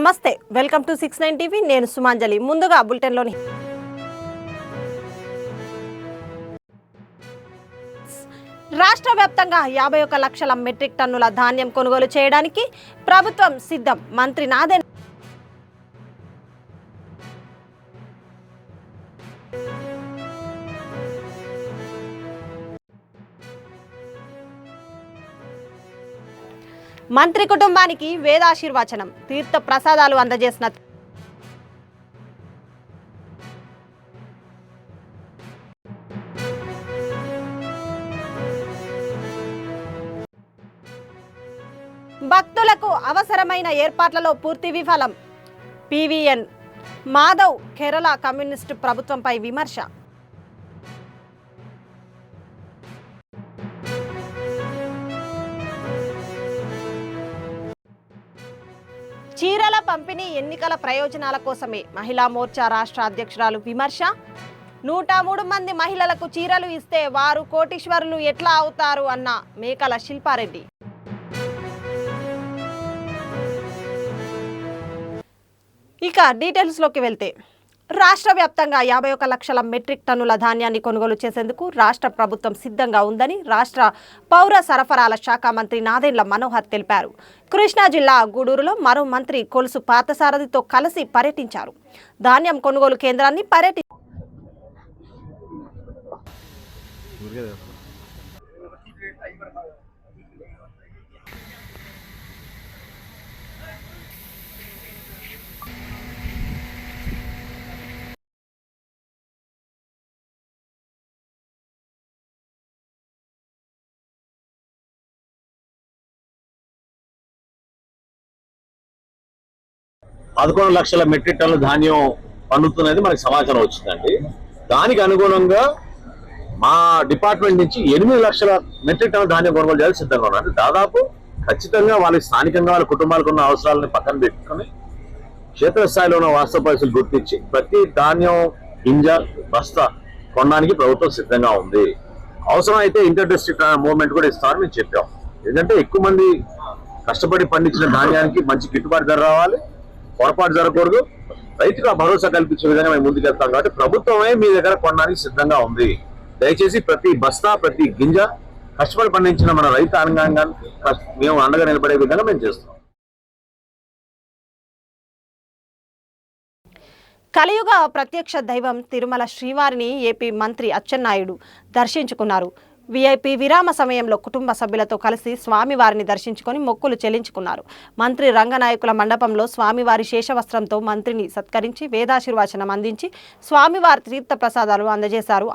నమస్తే, welcome to 69 TV. నేను సుమాంజలి. ముందుగా బులెటిన్లోని రాష్ట్ర వ్యాప్తంగా 51 లక్షల మెట్రిక్ టన్నుల ధాన్యం కొనుగోలు చేయడానికి ప్రభుత్వం సిద్ధం. మంత్రి నాదెండ్ల మంత్రి కుటుంబానికి వేదాశీర్వచనం, తీర్థ ప్రసాదాలు అందజేసిన భక్తులకు అవసరమైన ఏర్పాట్లలో పూర్తి విఫలం. పివిఎన్ మాధవ్ కేరళ కమ్యూనిస్టు ప్రభుత్వంపై విమర్శ. చీరల పంపిణీ ఎన్నికల ప్రయోజనాల కోసమే. మహిళా మోర్చా రాష్ట్ర అధ్యక్షురాలు విమర్శ. 103 మంది మహిళలకు చీరలు ఇస్తే వారు కోటీశ్వరులు ఎట్లా అవుతారు అన్న మేకల శిల్పారెడ్డి. ఇక డీటెయిల్స్లోకి వెళ్తే, రాష్ట్ర వ్యాప్తంగా 51 లక్షల మెట్రిక్ టన్నుల ధాన్యాన్ని కొనుగోలు చేసేందుకు రాష్ట్ర ప్రభుత్వం సిద్ధంగా ఉందని రాష్ట్ర పౌర సరఫరాల శాఖ మంత్రి నాదెండ్ల మనోహర్ తెలిపారు. కృష్ణా జిల్లా గూడూరులో మరో మంత్రి కొలుసు పార్థసారథితో కలిసి పర్యటించారు. ధాన్యం కొనుగోలు కేంద్రాన్ని పదకొండు లక్షల మెట్రిక్ టన్నుల ధాన్యం పండుతున్నది మనకి సమాచారం వచ్చిందండి. దానికి అనుగుణంగా మా డిపార్ట్మెంట్ నుంచి 8 లక్షల మెట్రిక్ టన్నుల ధాన్యం కొనుగోలు చేయాలి సిద్ధంగా ఉన్నారు. దాదాపు ఖచ్చితంగా వాళ్ళకి స్థానికంగా వాళ్ళ కుటుంబాలకు ఉన్న అవసరాలను పక్కన పెట్టుకుని క్షేత్రస్థాయిలో ఉన్న వాస్తవ పరిస్థితులు గుర్తించి ప్రతి ధాన్యం గింజ బస్తా కొనడానికి ప్రభుత్వం సిద్ధంగా ఉంది. అవసరం అయితే ఇంటర్ డిస్ట్రిక్ట్ మూవ్మెంట్ కూడా ఇస్తామని మేము చెప్పాం. ఎందుకంటే ఎక్కువ మంది కష్టపడి పండించిన ధాన్యానికి మంచి గిట్టుబాటు ధర రావాలి, పొరపాటు జరగకూడదు, రైతుగా భరోసా కల్పించే విధంగా మేము ముందుకెళ్తాం. కాబట్టి ప్రభుత్వమే మీ దగ్గర కొనడానికి సిద్ధంగా ఉంది. దయచేసి ప్రతి బస్తా ప్రతి గింజ కష్టపడి పండించిన మన రైతు అంగాంగానికి మేము అండగా నిలబడే విధంగా మేము చేస్తాం. కలియుగ ప్రత్యక్ష దైవం తిరుమల శ్రీవారిని ఏపీ మంత్రి అచ్చెన్నాయుడు దర్శించుకున్నారు. విఐపి విరామ సమయంలో కుటుంబ సభ్యులతో కలిసి స్వామివారిని దర్శించుకొని మొక్కులు చెల్లించుకున్నారు. మంత్రి రంగనాయకుల మండపంలో స్వామివారి శేషవస్త్రంతో మంత్రిని సత్కరించి వేదాశీర్వచనం అందించి స్వామివారి తీర్థ ప్రసాదాలు అందజేశారు.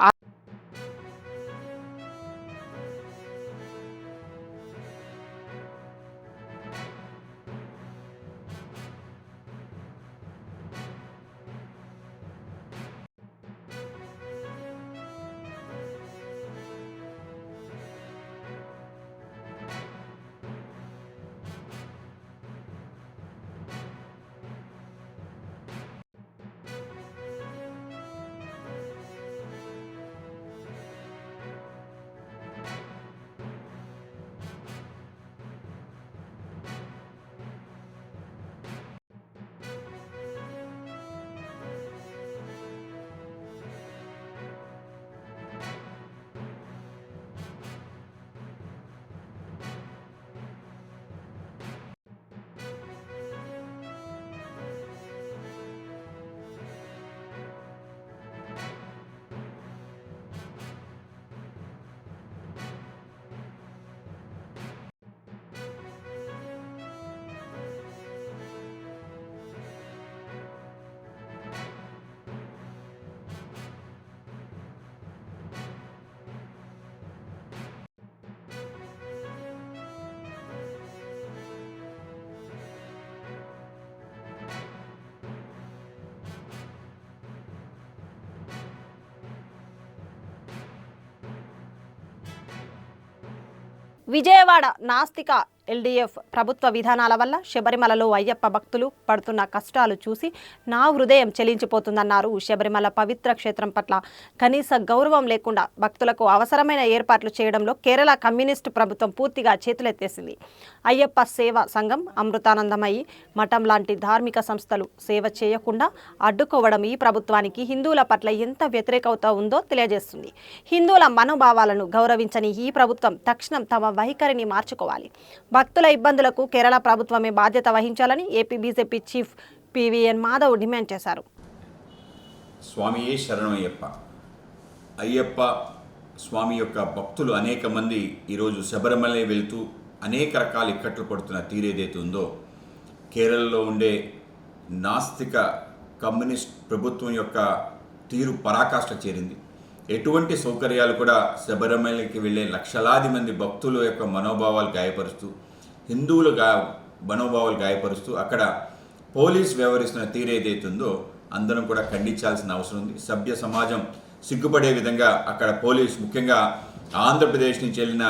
విజయవాడ నాస్తిక ఎల్డీఎఫ్ ప్రభుత్వ విధానాల వల్ల శబరిమలలో అయ్యప్ప భక్తులు పడుతున్న కష్టాలు చూసి నా హృదయం చెలించిపోతుందన్నారు. శబరిమల పవిత్ర క్షేత్రం పట్ల కనీస గౌరవం లేకుండా భక్తులకు అవసరమైన ఏర్పాట్లు చేయడంలో కేరళ కమ్యూనిస్టు ప్రభుత్వం పూర్తిగా చేతులెత్తేసింది. అయ్యప్ప సేవ సంఘం, అమృతానందమయి మఠం లాంటి ధార్మిక సంస్థలు సేవ చేయకుండా అడ్డుకోవడం ఈ ప్రభుత్వానికి హిందువుల పట్ల ఎంత వ్యతిరేకత ఉందో తెలియజేస్తుంది. హిందువుల మనోభావాలను గౌరవించని ఈ ప్రభుత్వం తక్షణం తమ వైఖరిని మార్చుకోవాలి. భక్తుల ఇబ్బందులకు కేరళ ప్రభుత్వమే బాధ్యత వహించాలని AP BJP chief PVN Madhav demand చేశారు. స్వామియే శరణమయ్యప్ప. అయ్యప్ప స్వామి యొక్క భక్తులు అనేక మంది ఈరోజు శబరిమల వెళ్తూ అనేక రకాల ఇక్కట్లు పడుతున్న తీరేదైతే ఉందో, కేరళలో ఉండే నాస్తిక కమ్యూనిస్ట్ ప్రభుత్వం యొక్క తీరు పరాకాష్ఠ చేరింది. ఎటువంటి సౌకర్యాలు కూడా శబరిమలకి వెళ్ళే లక్షలాది మంది భక్తుల యొక్క మనోభావాలు గాయపరుస్తూ, హిందువుల మనోభావాలు గాయపరుస్తూ అక్కడ పోలీస్ వ్యవహరిస్తున్న తీరు ఏదైతుందో అందరం కూడా ఖండించాల్సిన అవసరం ఉంది. సభ్య సమాజం సిగ్గుపడే విధంగా అక్కడ పోలీస్, ముఖ్యంగా ఆంధ్రప్రదేశ్ నుంచి వెళ్ళిన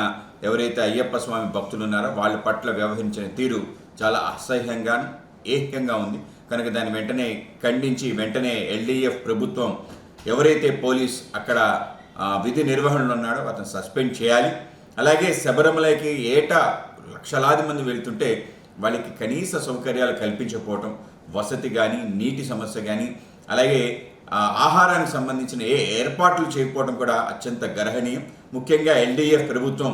ఎవరైతే అయ్యప్ప స్వామి భక్తులు ఉన్నారో వాళ్ళ పట్ల వ్యవహరించిన తీరు చాలా అసహ్యంగా, ఏకంగా ఉంది. కనుక దాన్ని వెంటనే ఖండించి వెంటనే ఎల్డీఎఫ్ ప్రభుత్వం ఎవరైతే పోలీస్ అక్కడ విధి నిర్వహణలో ఉన్నాడో అతను సస్పెండ్ చేయాలి. అలాగే శబరిమలకి ఏటా లక్షలాది మంది వెళ్తుంటే వాళ్ళకి కనీస సౌకర్యాలు కల్పించకపోవటం, వసతి కానీ, నీటి సమస్య కానీ, అలాగే ఆహారానికి సంబంధించిన ఏర్పాట్లు చేయకపోవడం కూడా అత్యంత గర్హనీయం. ముఖ్యంగా ఎల్డీఎఫ్ ప్రభుత్వం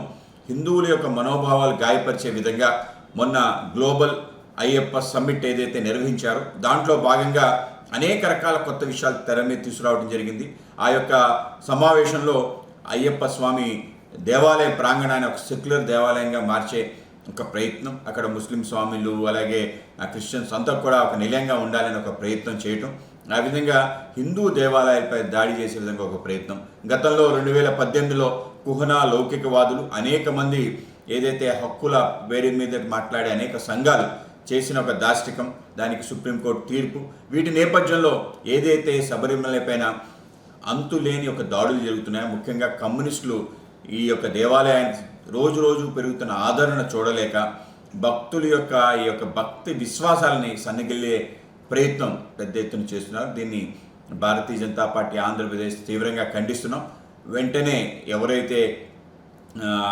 హిందువుల యొక్క మనోభావాలు గాయపరిచే విధంగా మొన్న గ్లోబల్ అయ్యప్ప సమ్మిట్ ఏదైతే నిర్వహించారో దాంట్లో భాగంగా అనేక రకాల కొత్త విషయాలు తెర మీద తీసుకురావడం జరిగింది. ఆ యొక్క సమావేశంలో అయ్యప్ప స్వామి దేవాలయ ప్రాంగణాన్ని ఒక సెక్యులర్ దేవాలయంగా మార్చే ఒక ప్రయత్నం, అక్కడ ముస్లిం స్వామిలు అలాగే క్రిస్టియన్స్ అంతా కూడా ఒక నిలయంగా ఉండాలని ఒక ప్రయత్నం చేయటం, ఆ విధంగా హిందూ దేవాలయాలపై దాడి చేసే విధంగా ఒక ప్రయత్నం. గతంలో 2018లో కుహనా లౌకికవాదులు అనేక మంది ఏదైతే హక్కుల వేరే మీద మాట్లాడే అనేక సంఘాలు చేసిన ఒక దాష్టికం, దానికి సుప్రీంకోర్టు తీర్పు, వీటి నేపథ్యంలో ఏదైతే శబరిమల పైన అంతులేని ఒక దాడులు జరుగుతున్నాయో, ముఖ్యంగా కమ్యూనిస్టులు ఈ యొక్క దేవాలయానికి రోజు రోజు పెరుగుతున్న ఆదరణ చూడలేక భక్తుల యొక్క ఈ యొక్క భక్తి విశ్వాసాలని సన్నగిల్లే ప్రయత్నం పెద్ద ఎత్తున చేస్తున్నారు. దీన్ని భారతీయ జనతా పార్టీ ఆంధ్రప్రదేశ్ తీవ్రంగా ఖండిస్తున్నాం. వెంటనే ఎవరైతే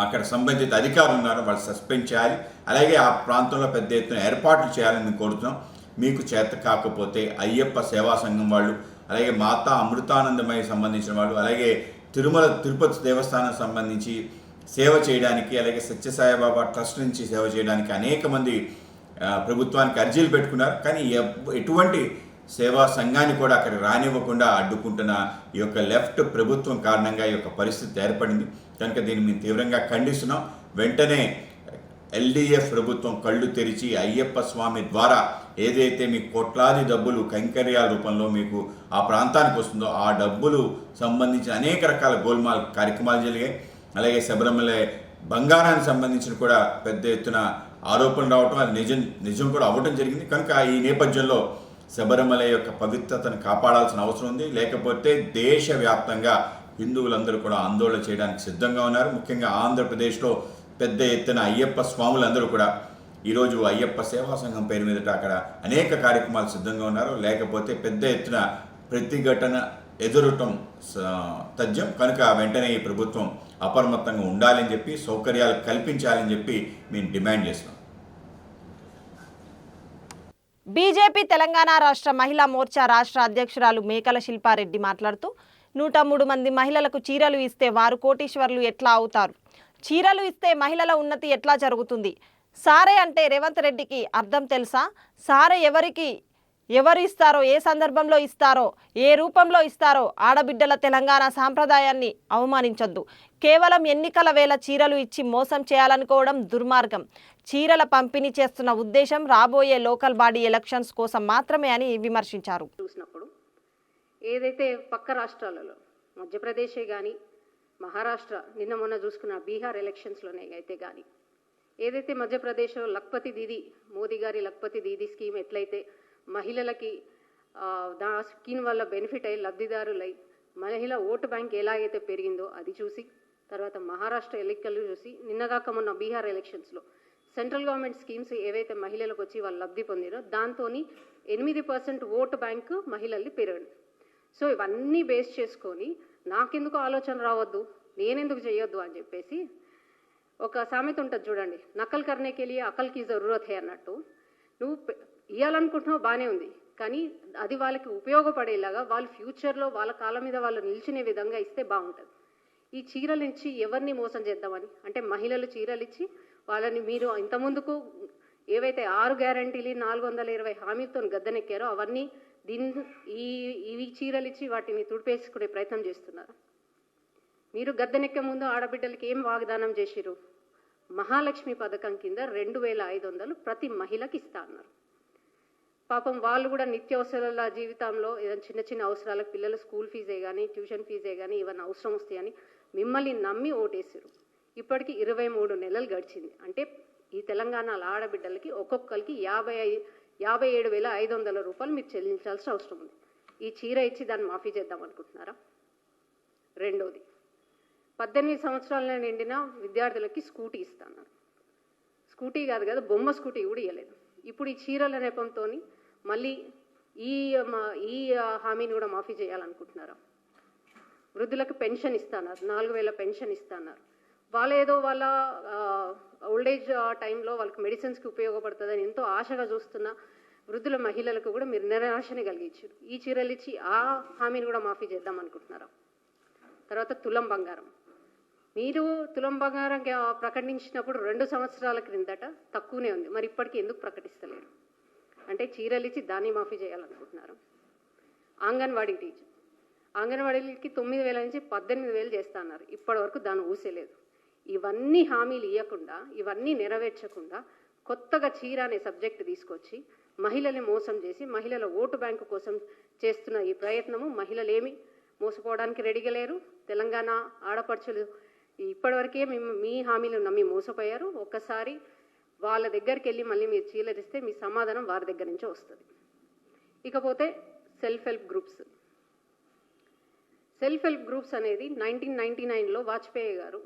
అక్కడ సంబంధిత అధికారులు ఉన్నారో వాళ్ళు సస్పెండ్ చేయాలి. అలాగే ఆ ప్రాంతంలో పెద్ద ఎత్తున ఏర్పాట్లు చేయాలని మేము కోరుతున్నాం. మీకు చేత కాకపోతే అయ్యప్ప సేవా సంఘం వాళ్ళు, అలాగే మాతా అమృతానందమయ్య సంబంధించిన వాళ్ళు, అలాగే తిరుపతి దేవస్థానం సంబంధించి సేవ చేయడానికి, అలాగే సత్యసాయిబాబా ట్రస్ట్ నుంచి సేవ చేయడానికి అనేక మంది ప్రభుత్వానికి అర్జీలు పెట్టుకున్నారు. కానీ ఎటువంటి సేవా సంఘాన్ని కూడా అక్కడ రానివ్వకుండా అడ్డుకుంటున్న ఈ యొక్క లెఫ్ట్ ప్రభుత్వం కారణంగా ఈ యొక్క పరిస్థితి ఏర్పడింది. కనుక దీన్ని మేము తీవ్రంగా ఖండిస్తున్నాం. వెంటనే ఎల్డీఎఫ్ ప్రభుత్వం కళ్ళు తెరిచి అయ్యప్ప స్వామి ద్వారా ఏదైతే మీకు కోట్లాది డబ్బులు కైంకర్యాల రూపంలో మీకు ఆ ప్రాంతానికి వస్తుందో ఆ డబ్బులు సంబంధించిన అనేక రకాల గోల్మాల్ కార్యక్రమాలు జరిగాయి. అలాగే శబరిమల బంగారానికి సంబంధించిన కూడా పెద్ద ఎత్తున ఆరోపణలు రావటం, అది నిజం కూడా అవ్వటం జరిగింది. కనుక ఈ నేపథ్యంలో శబరిమల యొక్క పవిత్రతను కాపాడాల్సిన అవసరం ఉంది. లేకపోతే దేశవ్యాప్తంగా హిందువులందరూ కూడా ఆందోళన చేయడానికి సిద్ధంగా ఉన్నారు. ముఖ్యంగా ఆంధ్రప్రదేశ్లో పెద్ద ఎత్తున అయ్యప్ప స్వాములందరూ కూడా ఈరోజు అయ్యప్ప సేవా సంఘం పేరు మీదట అక్కడ అనేక కార్యక్రమాలు సిద్ధంగా ఉన్నారు. లేకపోతే పెద్ద ఎత్తున ప్రతిఘటన ఎదురటం తథ్యం. కనుక వెంటనే ఈ ప్రభుత్వం అప్రమత్తంగా ఉండాలని చెప్పి, సౌకర్యాలు కల్పించాలని చెప్పి మేము డిమాండ్ చేస్తున్నాం. బీజేపీ తెలంగాణ రాష్ట్ర మహిళా మోర్చా రాష్ట్ర అధ్యక్షురాలు మేకల శిల్పారెడ్డి మాట్లాడుతూ 103 మంది మహిళలకు చీరలు ఇస్తే వారు కోటీశ్వర్లు ఎట్లా అవుతారు? చీరలు ఇస్తే మహిళల ఉన్నతి ఎట్లా జరుగుతుంది? సారే అంటే రేవంత్ రెడ్డికి అర్థం తెలుసా? సారే ఎవరు ఇస్తారో, ఏ సందర్భంలో ఇస్తారో, ఏ రూపంలో ఇస్తారో ఆడబిడ్డల తెలంగాణ సాంప్రదాయాన్ని అవమానించొద్దు. కేవలం ఎన్నికల వేళ చీరలు ఇచ్చి మోసం చేయాలనుకోవడం దుర్మార్గం. చీరల పంపిణీ చేస్తున్న ఉద్దేశం రాబోయే లోకల్ బాడీ ఎలక్షన్స్ కోసం మాత్రమే అని విమర్శించారు. చూసినప్పుడు ఏదైతే పక్క రాష్ట్రాలలో మధ్యప్రదేశే కానీ, మహారాష్ట్ర, నిన్న మొన్న చూసుకున్న బీహార్ ఎలక్షన్స్లోనే అయితే కానీ, ఏదైతే మధ్యప్రదేశ్లో లఖ్పతి దీదీ, మోదీ గారి లఖ్పతి దీదీ స్కీమ్ ఎట్లయితే మహిళలకి దా స్కీమ్ వల్ల బెనిఫిట్ అయ్యి లబ్ధిదారులై మహిళ ఓటు బ్యాంక్ ఎలాగైతే పెరిగిందో అది చూసి, తర్వాత మహారాష్ట్ర ఎన్నికలు చూసి, నిన్నగాక మొన్న బీహార్ ఎలక్షన్స్లో సెంట్రల్ గవర్నమెంట్ స్కీమ్స్ ఏవైతే మహిళలకు వచ్చి వాళ్ళు లబ్ధి పొందిరో దాంతో 8% ఓటు బ్యాంకు మహిళల్ని పెరిగింది. సో ఇవన్నీ బేస్ చేసుకొని నాకెందుకు ఆలోచన రావద్దు, నేనెందుకు చేయొద్దు అని చెప్పేసి ఒక సామెత ఉంటుంది చూడండి, నకల్ కర్నేకి వెళ్ళి అకల్కి జరూరత్ హే అన్నట్టు. నువ్వు ఇవ్వాలనుకుంటున్నావు బాగానే ఉంది, కానీ అది వాళ్ళకి ఉపయోగపడేలాగా వాళ్ళు ఫ్యూచర్లో వాళ్ళ కాళ్ళ మీద వాళ్ళు నిల్చునే విధంగా ఇస్తే బాగుంటుంది. ఈ చీరలు ఇచ్చి ఎవరిని మోసం చేద్దామని అంటే మహిళలు చీరలు ఇచ్చి వాళ్ళని మీరు ఇంతకుముందుకు ఏవైతే 6 గ్యారంటీలు 420 హామీలతో గద్దెనెక్కారో అవన్నీ ఈ చీరలు ఇచ్చి వాటిని తుడిపేసుకునే ప్రయత్నం చేస్తున్నారు. మీరు గద్దెనెక్కే ముందు ఆడబిడ్డలకి ఏం వాగ్దానం చేసిరు? మహాలక్ష్మి పథకం కింద 2500 ప్రతి మహిళకి ఇస్తా అన్నారు. పాపం వాళ్ళు కూడా నిత్యావసరాల జీవితంలో ఏదైనా చిన్న చిన్న అవసరాలకు పిల్లల స్కూల్ ఫీజే కానీ ట్యూషన్ ఫీజే కానీ ఇవన్నీ అవసరం వస్తాయని మిమ్మల్ని నమ్మి ఓటేసారు. ఇప్పటికి 23 నెలలు గడిచింది. అంటే ఈ తెలంగాణ ఆడబిడ్డలకి ఒక్కొక్కరికి 57,500 రూపాయలు మీరు చెల్లించాల్సిన అవసరం ఉంది. ఈ చీర ఇచ్చి దాన్ని మాఫీ చేద్దాం అనుకుంటున్నారా? రెండోది, 18 సంవత్సరాల నిండిన విద్యార్థులకి స్కూటీ ఇస్తున్నారు. స్కూటీ కాదు కదా, బొమ్మ స్కూటీ కూడా ఇవ్వలేదు. ఇప్పుడు ఈ చీరల నెపంతో మళ్ళీ ఈ హామీని కూడా మాఫీ చేయాలనుకుంటున్నారా? వృద్ధులకు పెన్షన్ ఇస్తున్నారు, 4,000 పెన్షన్ ఇస్తున్నారు. వాళ్ళు ఏదో వాళ్ళ ఓల్డేజ్ టైంలో వాళ్ళకి మెడిసిన్స్కి ఉపయోగపడుతుందని ఎంతో ఆశగా చూస్తున్న వృద్ధుల మహిళలకు కూడా మీరు నిరాశని కలిగించారు. ఈ చీరలు ఇచ్చి ఆ హామీని కూడా మాఫీ చేద్దాం అనుకుంటున్నారా? తర్వాత తులం బంగారం. మీరు తులం బంగారం ప్రకటించినప్పుడు 2 సంవత్సరాల క్రిందట తక్కువనే ఉంది, మరి ఇప్పటికీ ఎందుకు ప్రకటిస్తలేరు? అంటే చీరలు ఇచ్చి దాన్ని మాఫీ చేయాలనుకుంటున్నారు. అంగన్వాడీ టీచర్, అంగన్వాడీలకి 9,000 నుంచి 18,000 చేస్తా అన్నారు, ఇప్పటి వరకు దాన్ని ఊసేలేదు. ఇవన్నీ హామీలు ఇవ్వకుండా, ఇవన్నీ నెరవేర్చకుండా కొత్తగా చీర అనే సబ్జెక్ట్ తీసుకొచ్చి మహిళల్ని మోసం చేసి మహిళల ఓటు బ్యాంకు కోసం చేస్తున్న ఈ ప్రయత్నము మహిళలేమి మోసపోవడానికి రెడీగా లేరు. తెలంగాణ ఆడపడుచులు ఇప్పటివరకే మీ హామీలు నమ్మి మోసపోయారు. ఒక్కసారి వాళ్ళ దగ్గరికి వెళ్ళి మళ్ళీ మీరు చీలరిస్తే మీ సమాధానం వారి దగ్గర నుంచే వస్తుంది. ఇకపోతే self help groups. Self help groups అనేది 1999లో వాజ్పేయి గారు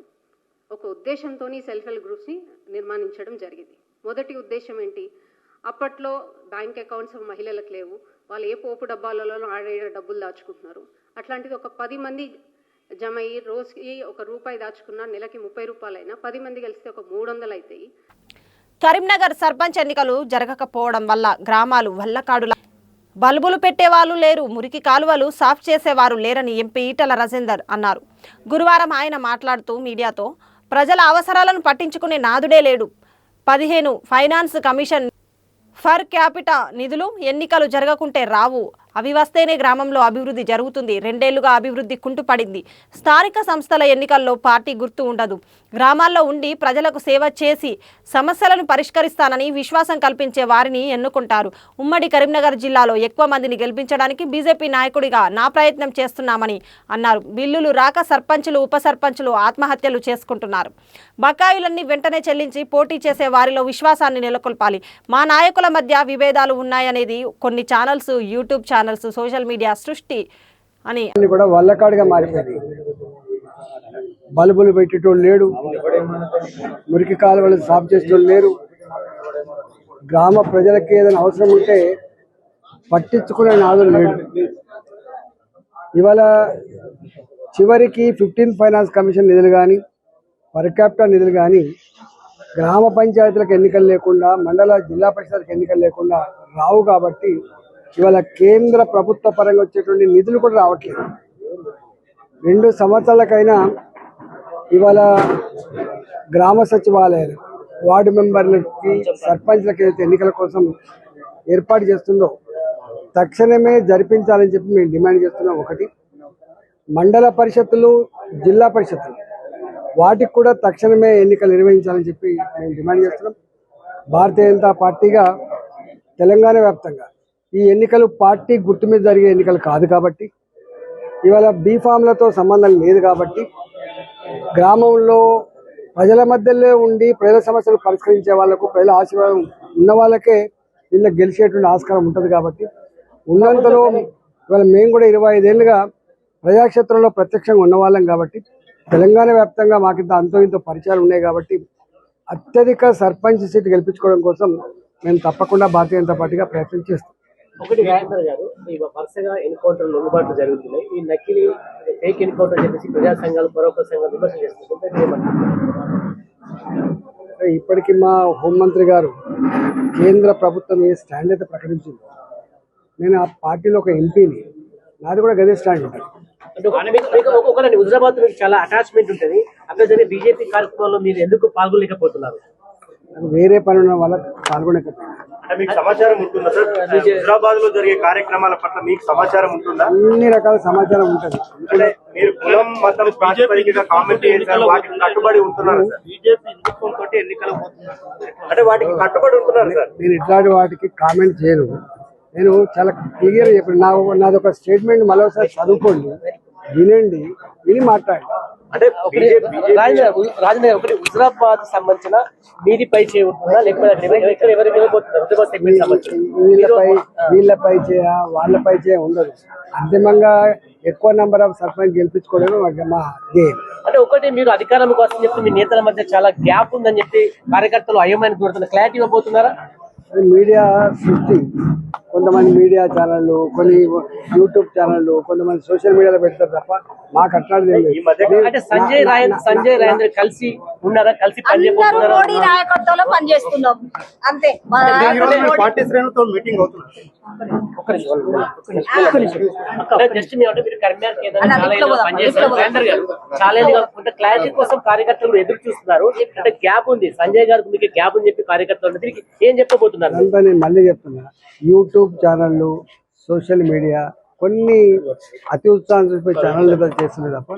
ఒక ఉద్దేశంతో సెల్ఫ్ హెల్ప్ గ్రూప్స్ని నిర్మాణించడం జరిగింది. మొదటి ఉద్దేశం ఏంటి? అప్పట్లో బ్యాంక్ అకౌంట్స్ మహిళలకు లేవు, వాళ్ళు ఏ పోపు డబ్బాలలో ఆడే డబ్బులు దాచుకుంటున్నారు. అట్లాంటిది ఒక 10 మంది జమ అయ్యి రోజుకి ₹1 దాచుకున్నా నెలకి 30 రూపాయలైనా 10 మంది కలిస్తే ఒక 300 అవుతాయి. కరీంనగర్ సర్పంచ్ ఎన్నికలు జరగకపోవడం వల్ల గ్రామాలు వల్లకాడుల బల్బులు పెట్టేవాళ్ళు లేరు, మురికి కాలువలు సాఫ్ చేసేవారు లేరని ఎంపీ ఈటల రాజేందర్ అన్నారు. గురువారం ఆయన మాట్లాడుతూ మీడియాతో ప్రజల అవసరాలను పట్టించుకునే నాదుడే లేడు. 15 ఫైనాన్స్ కమిషన్ ఫర్ క్యాపిటా నిధులు ఎన్నికలు జరగకుంటే రావు, అవి వస్తేనే గ్రామంలో అభివృద్ధి జరుగుతుంది. 2 ఏళ్లుగా అభివృద్ధి కుంటుపడింది. స్థానిక సంస్థల ఎన్నికల్లో పార్టీ గుర్తు ఉండదు. గ్రామాల్లో ఉండి ప్రజలకు సేవ చేసి సమస్యలను పరిష్కరిస్తానని విశ్వాసం కల్పించే వారిని ఎన్నుకుంటారు. ఉమ్మడి కరీంనగర్ జిల్లాలో ఎక్కువ మందిని గెలిపించడానికి బీజేపీ నాయకుడిగా నా ప్రయత్నం చేస్తున్నామని అన్నారు. బిల్లులు రాక సర్పంచులు ఉప సర్పంచులు ఆత్మహత్యలు చేసుకుంటున్నారు. బకాయిలన్నీ వెంటనే చెల్లించి పోటీ చేసే వారిలో విశ్వాసాన్ని నెలకొల్పాలి. మా నాయకుల మధ్య విభేదాలు ఉన్నాయనేది కొన్ని channels, YouTube channels, social media సృష్టి అని కూడా వల్లకాడుగా మారిపోయింది. బల్బులు పెట్టేటోళ్ళు లేడు, మురికి కాలువలు సాఫ్ చేసేటోళ్ళు లేరు. గ్రామ ప్రజలకి ఏదైనా అవసరం ఉంటే పట్టించుకునే నాదులు లేడు. ఇవాళ చివరికి 15 ఫైనాన్స్ కమిషన్ నిధులు కానీ పర్ క్యాపిటల్ నిధులు కానీ గ్రామ పంచాయతీలకు ఎన్నికలు లేకుండా, మండల జిల్లా పరిషత్లకు ఎన్నికలు లేకుండా రావు. కాబట్టి ఇవాళ కేంద్ర ప్రభుత్వ పరంగా వచ్చేటువంటి నిధులు కూడా రావట్లేదు. 2 సంవత్సరాలకైనా ఇవాళ గ్రామ సచివాలయాలు, వార్డు మెంబర్లకి, సర్పంచ్లకి అయితే ఎన్నికల కోసం ఏర్పాటు చేస్తుందో తక్షణమే జరిపించాలని చెప్పి మేము డిమాండ్ చేస్తున్నాం. ఒకటి, మండల పరిషత్తులు, జిల్లా పరిషత్తులు వాటికి కూడా తక్షణమే ఎన్నికలు నిర్వహించాలని చెప్పి మేము డిమాండ్ చేస్తున్నాం. భారతీయ జనతా పార్టీగా తెలంగాణ వ్యాప్తంగా ఈ ఎన్నికలు పార్టీ గుర్తు మీద జరిగే ఎన్నికలు కాదు. కాబట్టి ఇవాళ బీఫామ్లతో సంబంధం లేదు. కాబట్టి గ్రామంలో ప్రజల మధ్యలో ఉండి ప్రజల సమస్యలు పరిష్కరించే వాళ్లకు, ప్రజల ఆశీర్వాదం ఉన్న వాళ్ళకే వీళ్ళకి గెలిచేటువంటి ఆస్కారం ఉంటుంది. కాబట్టి ఉన్నంతలో ఇవాళ మేము కూడా 25 ఏళ్ళుగా ప్రజాక్షేత్రంలో ప్రత్యక్షంగా ఉన్నవాళ్ళం. కాబట్టి తెలంగాణ వ్యాప్తంగా మాకింత అంతో ఇంతో పరిచయాలు ఉన్నాయి. కాబట్టి అత్యధిక సర్పంచ్ సీట్ గెలిపించుకోవడం కోసం మేము తప్పకుండా భారతీయ జనతా పార్టీగా ప్రయత్నం చేస్తాం. ఒకటి రాజేంద్ర గారు, ఈ వరుసగా ఎన్కౌంటర్ లొంగుబాట్లు జరుగుతున్నాయి. ఈ నకిలీ ఫేక్ ఎన్కౌంటర్ చెప్పేసి ప్రజా సంఘాలు, పరోక్ష సంఘాలు విమర్శ చేస్తున్నారు. ఇప్పటికీ మా హోంమంత్రి గారు కేంద్ర ప్రభుత్వం ఏ స్టాండ్ అయితే ప్రకటించింది, నేను ఆ పార్టీలో ఒక ఎంపీని, నాది కూడా గదే స్టాండ్ ఉంటుంది. అంటే ఒకరండి, హుజరాబాద్ మీకు చాలా అటాచ్మెంట్ ఉంటుంది. అక్కడ జరిగే బీజేపీ కార్యక్రమంలో మీరు ఎందుకు పాల్గొనలేకపోతున్నారు? నాకు వేరే పని ఉన్న వాళ్ళకి పాల్గొనకపోయినా. మీకు సమాచారం ఉంటుందా సార్? హైదరాబాద్ లో జరిగే కార్యక్రమాల పట్ల మీకు సమాచారం ఉంటుందా? అన్ని రకాల సమాచారం ఉంటుంది. అంటే మీరు కులం మతం ప్రాతిపదికగా కామెంట్ చేశారు, వాటికి కట్టుబడి ఉంటున్నారు సార్? బీజేపీ హిందుత్వంతో ఎన్నికలు అంటే వాటికి కట్టుబడి ఉంటున్నారు సార్? నేను ఇట్లాంటి వాటికి కామెంట్ చేయను. నేను చాలా క్లియర్ చెప్పాను. నాది ఒక స్టేట్మెంట్ మరోసారి చదువుకోండి, వినండి, విని మాట్లాడండి. అంటే రాజేంద్ర, ఒకటి హుజరాబాద్ సంబంధించిన మీది పై చేయబోతుందా, లేకపోతే ఎవరికి ఇవ్వబోతున్నారు? హుజరాబాద్ సెగ్మెంట్ సంబంధించి వీళ్ళపై చేయ వాళ్ళపై చేయ ఉండదు. అంతిమంగా ఎక్కువ నెంబర్ ఆఫ్ సర్పంచ్ గెలిపించుకోవడమే మా ధ్యేయం. అంటే ఒకటి, మీరు అధికారం కోసం చెప్తే మీ నేతల మధ్య చాలా గ్యాప్ ఉందని చెప్పి కార్యకర్తలు అయోమయానికి గురవుతున్నారు. క్లారిటీ ఇవ్వబోతున్నారా? మీడియా సృష్టి, కొంతమంది మీడియా ఛానళ్ళు, కొన్ని యూట్యూబ్ ఛానళ్ళు, కొంతమంది సోషల్ మీడియాలో పెడతారు తప్ప మాకు అట్లాంటిది ఏం లేదు. అంటే సంజయ్ రాయంద్ర కలిసి ఉన్నారా, కలిసి పనిచేయబోతున్నారా? మోడీ నాయకత్వంలో పనిచేస్తున్నాం అంతే. పార్టీ శ్రేణులతో మీటింగ్ అవుతుంది. జస్ట్ మీరు కర్మ్యార్ పనిచేస్తారు రాజేంద్ర గారు, చాలా కొంత క్లారిటీ కోసం కార్యకర్తలు ఎదురు చూస్తున్నారు. అంటే గ్యాప్ ఉంది, సంజయ్ గారికి మీకు గ్యాప్ అని చెప్పి కార్యకర్తలు తిరిగి ఏం చెప్పబోతున్నారు? అంతా నేను మళ్ళీ చెప్తున్నా, యూట్యూబ్ ఛానళ్ళు, సోషల్ మీడియా కొన్ని అతి ఉత్సాహం చూపే ఛానళ్ళు చేస్తుంది తప్ప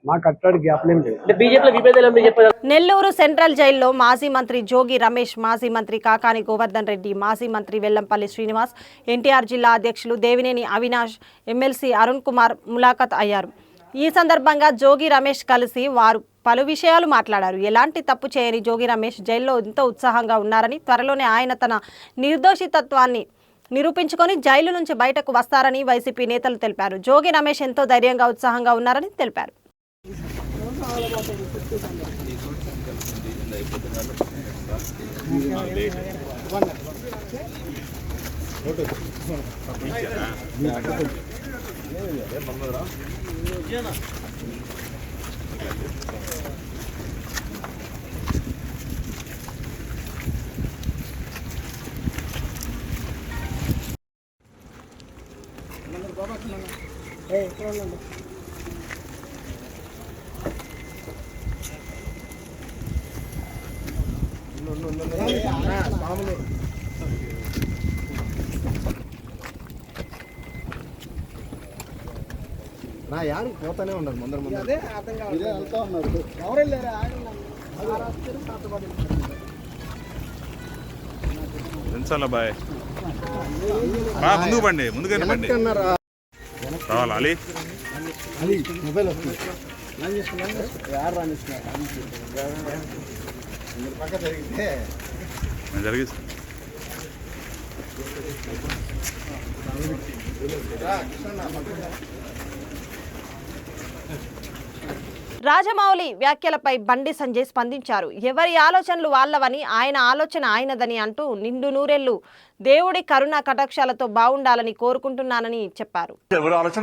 మాకు అట్లాంటి గ్యాప్లేం లేదు. బీజేపీలో విభేదాలు చెప్పారు. నెల్లూరు సెంట్రల్ జైల్లో మాజీ మంత్రి జోగి రమేష్, మాజీ మంత్రి కాకాని గోవర్ధన్ రెడ్డి, మాజీ మంత్రి వెల్లంపల్లి శ్రీనివాస్, ఎన్టీఆర్ జిల్లా అధ్యక్షులు దేవినేని అవినాష్, ఎమ్మెల్సీ అరుణ్ కుమార్ ములాఖత్ అయ్యారు. ఈ సందర్భంగా జోగి రమేష్ కలిసి వారు పలు విషయాలు మాట్లాడారు. ఎలాంటి తప్పు చేయని జోగి రమేష్ జైల్లో ఎంతో ఉత్సాహంగా ఉన్నారని, త్వరలోనే ఆయన తన నిర్దోషితత్వాన్ని నిరూపించుకొని జైలు నుంచి బయటకు వస్తారని వైసీపీ నేతలు తెలిపారు. జోగి రమేష్ ఎంతో ధైర్యంగా, ఉత్సాహంగా ఉన్నారని తెలిపారు. నా యాడికి పోతానే ఉన్నారు ముందర ముందు అదే అర్థం కాదు. ఇదే వెళ్తా ఉన్నారు, ఎవరెళ్ళారా? బాయ్ ముందుకు బండి, ముందుకైనా బండి రావాలి. అలీ అలీ మొబైల్ వస్తుంది, యారు రానిస్తున్నారు పక్క జరిగితే జరిగిస్తాను. రాజమౌళి వ్యాఖ్యలపై బండి సంజయ్ స్పందించారు. ఎవరి ఆలోచనలు వాళ్ళవని, ఆయన ఆలోచన ఆయనదని అంటూ నిండు నూరెళ్లు దేవుడి కరుణ కటాక్షాలతో బాగుండాలని కోరుకుంటున్నానని చెప్పారు. ఎవరి ఆలోచన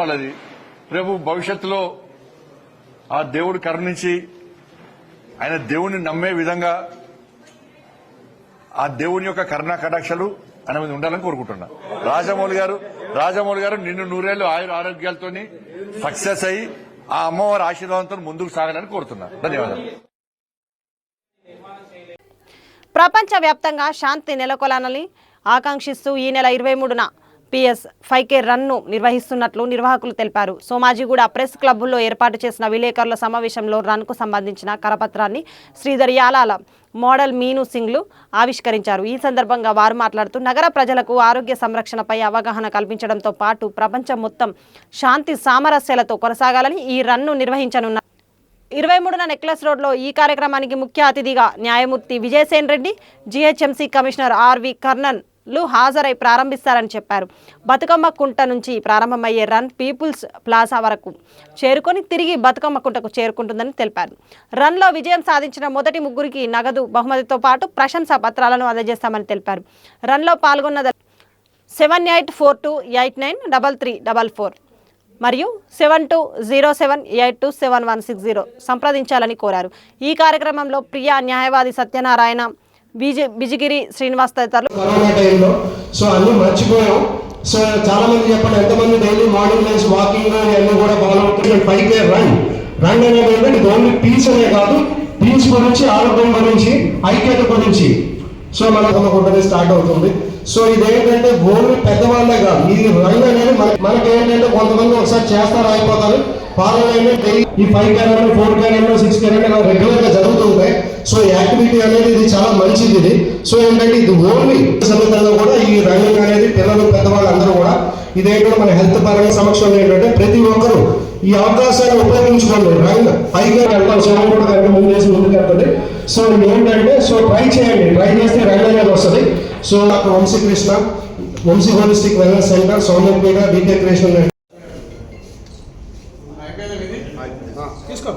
వాళ్ళది. రేపు భవిష్యత్తులో ఆ దేవుడు కరుణించి ఆయన దేవుడిని నమ్మే విధంగా ఆ దేవుని యొక్క కరుణా కటాక్షలు ఆయన మీద ఉండాలని కోరుకుంటున్నా. రాజమౌళి గారు నిన్ను నూరేళ్లు ఆరోగ్యాలతో సక్సెస్ అయ్యి ఆ అమ్మవారి ఆశీర్వాదంతో ముందుకు సాగాలని కోరుతున్నా. ధన్యవాదాలు. ప్రపంచవ్యాప్తంగా శాంతి నెలకొలాలని ఆకాంక్షిస్తూ ఈ నెల 23న PS 5K రన్ను నిర్వహిస్తున్నట్లు నిర్వాహకులు తెలిపారు. సోమాజిగూడ ప్రెస్ క్లబ్లో ఏర్పాటు చేసిన విలేకరుల సమావేశంలో రన్కు సంబంధించిన కరపత్రాన్ని శ్రీధర్ యాలాల, మోడల్ మీను సింగ్లు ఆవిష్కరించారు. ఈ సందర్భంగా వారు మాట్లాడుతూ నగర ప్రజలకు ఆరోగ్య సంరక్షణపై అవగాహన కల్పించడంతో పాటు ప్రపంచం మొత్తం శాంతి సామరస్యాలతో కొనసాగాలని ఈ రన్ను నిర్వహించనున్నారు. 23న నెక్లెస్ రోడ్లో ఈ కార్యక్రమానికి ముఖ్య అతిథిగా న్యాయమూర్తి Vijay Sen Reddy, GHMC commissioner RV Karnan హాజరై ప్రారంభిస్తారని చెప్పారు. బతుకమ్మ కుంట నుంచి ప్రారంభమయ్యే రన్ పీపుల్స్ ప్లాజా వరకు చేరుకొని తిరిగి బతుకమ్మ కుంటకు చేరుకుంటుందని తెలిపారు. రన్లో విజయం సాధించిన మొదటి 3 నగదు బహుమతితో పాటు ప్రశంసా పత్రాలను అందజేస్తామని తెలిపారు. రన్లో పాల్గొన్న 7842893344 మరియు 7207827160 సంప్రదించాలని కోరారు. ఈ కార్యక్రమంలో ప్రియా, న్యాయవాది సత్యనారాయణ, బిజిగిరి శ్రీనివాస్ తదితరులు. కరోనా టైంలో సో అన్ని మర్చిపోయాం. సో చాలా మంది చెప్పండి, ఎంతమంది డైలీ మార్నింగ్ లేచి వాకింగ్ అన్నీ కూడా ఫాలో అవుతుంది. 5K రన్ అనేది ఏంటంటే ఇది ఓన్లీ పీస్ అనే కాదు, పీస్ గురించి, ఆరోగ్యం గురించి, ఐక్యత గురించి సో మన కొట్టనే స్టార్ట్ అవుతుంది. సో ఇదేంటంటే ఓన్లీ పెద్దవాళ్ళే కాదు, ఈ రన్ అనేది మనకేంటంటే కొంతమంది ఒకసారి చేస్తారు అయిపోతారు. పాలనైనా ఈ 5K run, 4K run, 6K run regular గా జరుగుతుంటాయి. సో యాక్టివిటీ అనేది ఇది చాలా మంచిది. ఇది సో ఏంటంటే ఇది ఓన్లీ సమేతంగా కూడా ఈ రన్నింగ్ అనేది పిల్లలు, పెద్దవాళ్ళు అందరూ కూడా ఇదేంటంటే మన హెల్త్ పరంగా సమక్షంలో ఏంటంటే ప్రతి ఒక్కరు ఈ అవకాశాన్ని ఉపయోగించుకోండి. రన్ 5K వెళ్తాం, సమయం కూడా కనుక ముందుకు వెళ్తుంది. సో ఏంటంటే సో ట్రై చేయండి, ట్రై చేస్తే రన్ అనేది వస్తుంది. So doctor Vamsikrishna, Vamsi holistic wellness centre, Soumyapeta, DK creation తీసుకో.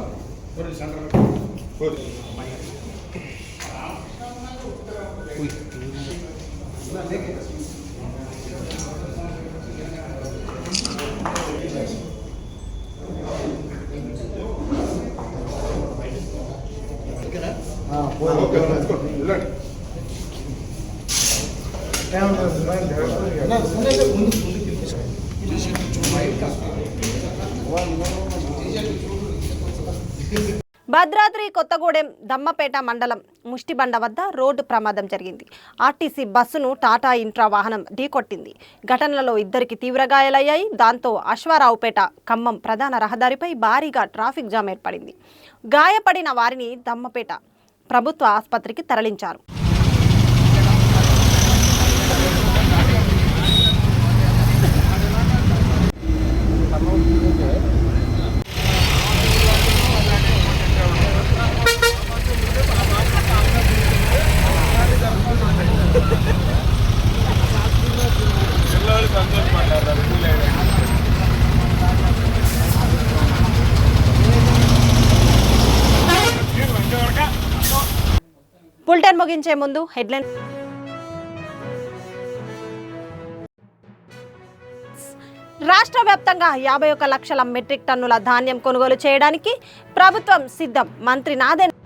భద్రాద్రి కొత్తగూడెం దమ్మపేట మండలం ముష్టిబండ వద్ద రోడ్డు ప్రమాదం జరిగింది. ఆర్టీసీ బస్సును టాటా ఇంట్రా వాహనం ఢీకొట్టింది. ఘటనలో 2 తీవ్ర గాయాలయ్యాయి. దాంతో అశ్వారావుపేట ఖమ్మం ప్రధాన రహదారిపై భారీగా ట్రాఫిక్ జామ్ ఏర్పడింది. గాయపడిన వారిని దమ్మపేట ప్రభుత్వ ఆసుపత్రికి తరలించారు. బులెటిన్ ముగించే ముందు హెడ్లైన్. రాష్ట్ర వ్యాప్తంగా 51 లక్షల మెట్రిక్ టన్నుల ధాన్యం కొనుగోలు చేయడానికి ప్రభుత్వం సిద్ధం. మంత్రి నాదెండ్ల.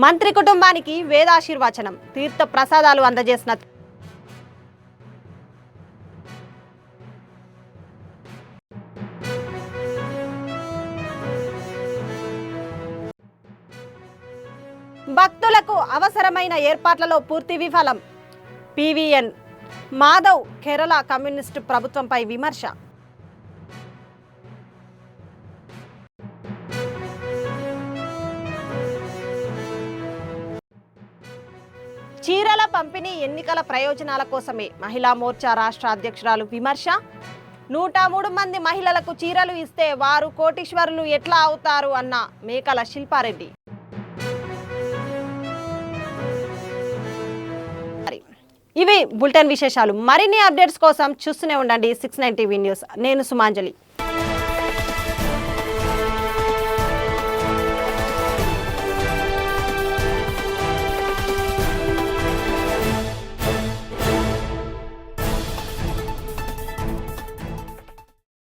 మంత్రి కుటుంబానికి వేదాశీర్వచనం, తీర్థ ప్రసాదాలు అందజేసిన భక్తులకు అవసరమైన ఏర్పాట్లలో పూర్తి విఫలం. పివిఎన్ మాధవ్ కేరళ కమ్యూనిస్టు ప్రభుత్వంపై విమర్శ. చీరల పంపిణీ ఎన్నికల ప్రయోజనాల కోసమే, మహిళా మోర్చా రాష్ట్ర అధ్యక్షురాలు విమర్శ. 103 మంది మహిళలకు చీరలు ఇస్తే వారు కోటీశ్వరులు ఎట్లా అవుతారు అన్న మేకల శిల్పారెడ్డి. ఇవి బులెటిన్ విశేషాలు. మరిన్ని అప్డేట్స్ కోసం చూస్తూనే ఉండండి 69 టీవీ న్యూస్. నేను సుమాంజలి.